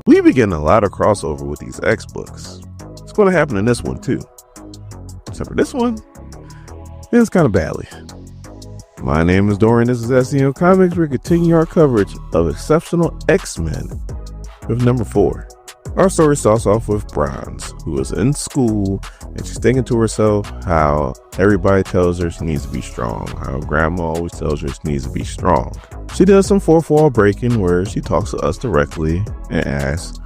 We begin a lot of crossover with these X books. It's going to happen in this one too. Except for this one, it's kind of badly. My name is Dorian. This is ICEMAN Comics. We're continuing our coverage of Exceptional X-Men with number 4. Our story starts off with Bronze, who is in school and she's thinking to herself how everybody tells her she needs to be strong, how grandma always tells her she needs to be strong. She does some fourth wall breaking where she talks to us directly and asks,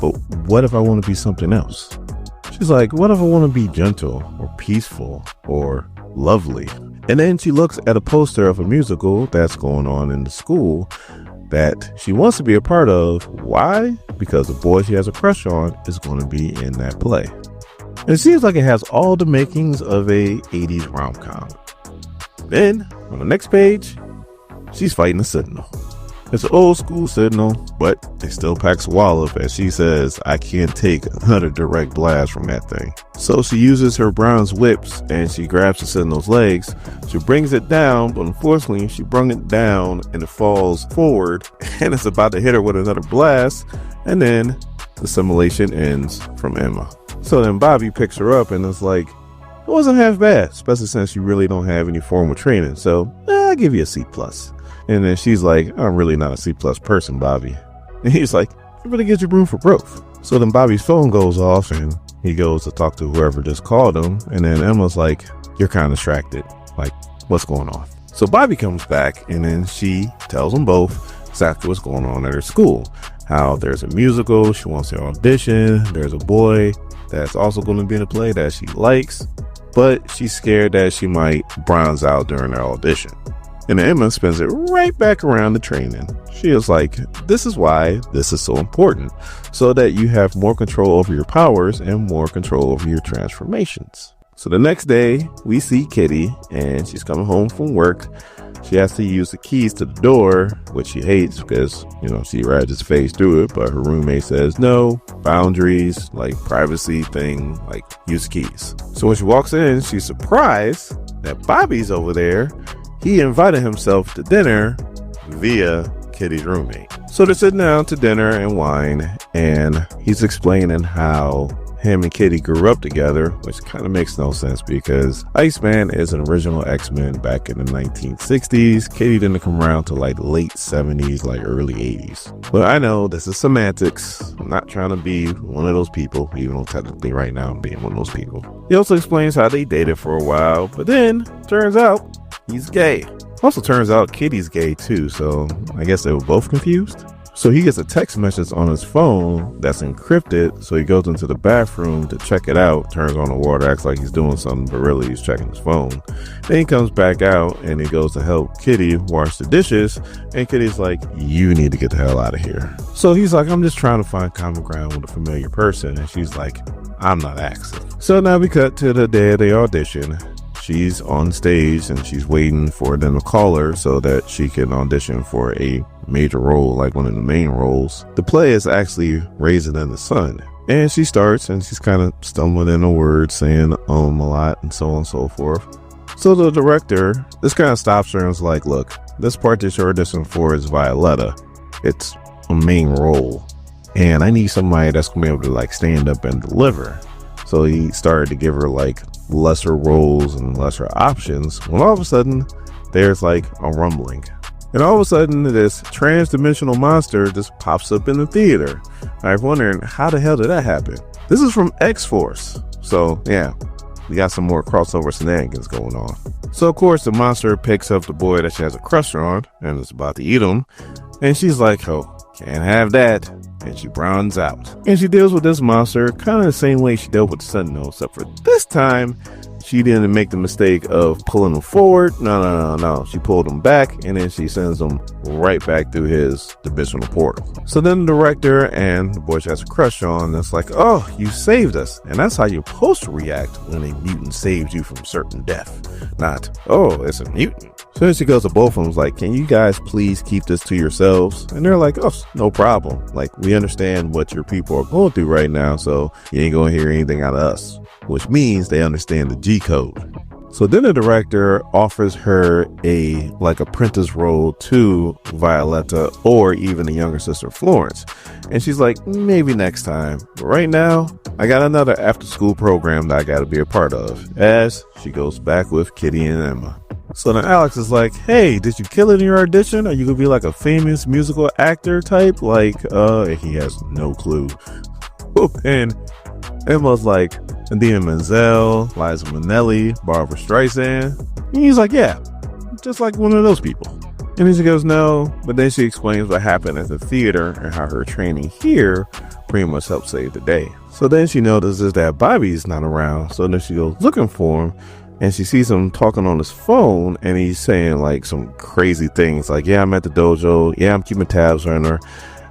but what if I want to be something else? She's like, what if I want to be gentle or peaceful or lovely? And then she looks at a poster of a musical that's going on in the school that she wants to be a part of. Why? Because the boy she has a crush on is going to be in that play. And it seems like it has all the makings of a 80s rom-com. Then, on the next page, she's fighting a Sentinel. It's an old school Sentinel, but they still packs a wallop as she says, I can't take another direct blast from that thing. So she uses her bronze whips and she grabs the Sentinel's legs. She brings it down, but unfortunately she brung it down and it falls forward and it's about to hit her with another blast. And then the simulation ends from Emma. So then Bobby picks her up and it's like, it wasn't half bad, especially since you really don't have any formal training. So I'll give you a C+. And then she's like, I'm really not a C+ person, Bobby. And he's like, you really get your room for growth. So then Bobby's phone goes off and he goes to talk to whoever just called him. And then Emma's like, you're kind of distracted. Like, what's going on? So Bobby comes back and then she tells them both exactly what's going on at her school. How there's a musical, she wants to audition. There's a boy that's also going to be in a play that she likes, but she's scared that she might bronze out during her audition. And Emma spins it right back around to training. She is like, this is why this is so important, so that you have more control over your powers and more control over your transformations. So the next day, we see Kitty, and she's coming home from work. She has to use the keys to the door, which she hates because, she rides his face through it, but her roommate says, no, boundaries, like privacy thing, like use keys. So when she walks in, she's surprised that Bobby's over there. He invited himself to dinner via Kitty's roommate. So they're sitting down to dinner and wine, and he's explaining how him and Kitty grew up together, which kind of makes no sense because Iceman is an original X-Men back in the 1960s. Kitty didn't come around to like late 70s, like early 80s. But I know this is semantics. I'm not trying to be one of those people, even though technically right now I'm being one of those people. He also explains how they dated for a while, but then turns out he's gay. Also turns out Kitty's gay too, so I guess they were both confused. So he gets a text message on his phone that's encrypted, so he goes into the bathroom to check it out, turns on the water, acts like he's doing something, but really he's checking his phone. Then he comes back out and he goes to help Kitty wash the dishes, and Kitty's like, you need to get the hell out of here. So he's like, I'm just trying to find common ground with a familiar person, and she's like, I'm not asking. So now we cut to the day of the audition. She's on stage and she's waiting for them to call her so that she can audition for a major role, like one of the main roles. The play is actually Raisin in the Sun. And she starts and she's kind of stumbling in the words, saying a lot and so on and so forth. So the director, this kind of stops her and is like, look, this part that you're auditioning for is Violetta. It's a main role. And I need somebody that's going to be able to like stand up and deliver. So he started to give her like lesser roles and lesser options when all of a sudden there's like a rumbling. And all of a sudden this trans-dimensional monster just pops up in the theater. I'm wondering how the hell did that happen? This is from X-Force. So yeah, we got some more crossover shenanigans going on. So of course the monster picks up the boy that she has a crush on and is about to eat him. And she's like, oh, can't have that. And she browns out. And she deals with this monster kind of the same way she dealt with the Sentinel, except for this time she didn't make the mistake of pulling him forward. No. She pulled him back and then she sends him right back through his dimensional portal. So then the director and the boy she has a crush on, it's like, oh, you saved us. And that's how you're supposed to react when a mutant saves you from certain death. Not, oh, it's a mutant. So then she goes to both of them, like, can you guys please keep this to yourselves? And they're like, oh, no problem. Like, we understand what your people are going through right now, so you ain't gonna hear anything out of us. Which means they understand the G code. So then the director offers her a apprentice role to Violetta or even the younger sister Florence. And she's like, maybe next time. But right now, I got another after school program that I got to be a part of, as she goes back with Kitty and Emma. So then Alex is like, hey, did you kill it in your audition? Are you going to be like a famous musical actor type? He has no clue. And Emma's like, Idina Menzel, Liza Minnelli, Barbara Streisand. And he's like, yeah, just like one of those people. And then she goes, no. But then she explains what happened at the theater and how her training here pretty much helped save the day. So then she notices that Bobby's not around. So then she goes looking for him. And she sees him talking on his phone. And he's saying some crazy things. Like, yeah, I'm at the dojo. Yeah, I'm keeping tabs on her.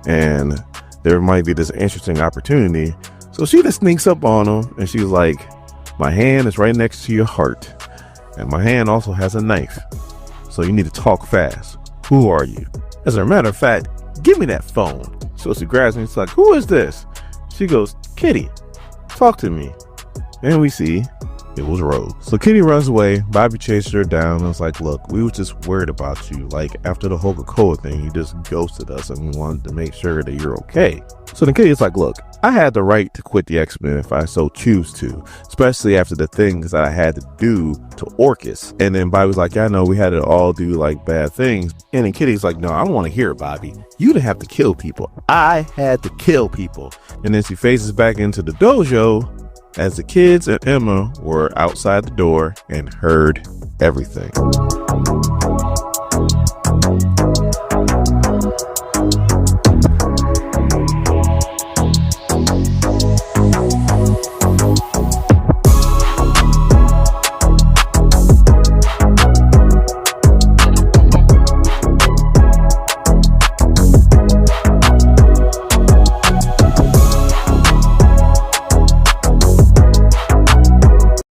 And there might be this interesting opportunity. So she just sneaks up on him and she's like, my hand is right next to your heart. And my hand also has a knife. So you need to talk fast. Who are you? As a matter of fact, give me that phone. So she grabs me and she's like, who is this? She goes, Kitty, talk to me. And we see it was Rose. So Kitty runs away. Bobby chases her down and was like, look, we were just worried about you. After the Coca-Cola thing, you just ghosted us and we wanted to make sure that you're okay. So then Kitty's like, look, I had the right to quit the X-Men if I so choose to, especially after the things that I had to do to Orcus. And then Bobby's like, yeah, I know we had to all do bad things. And then Kitty's like, no, I don't want to hear it, Bobby. You didn't have to kill people. I had to kill people. And then she faces back into the dojo as the kids and Emma were outside the door and heard everything.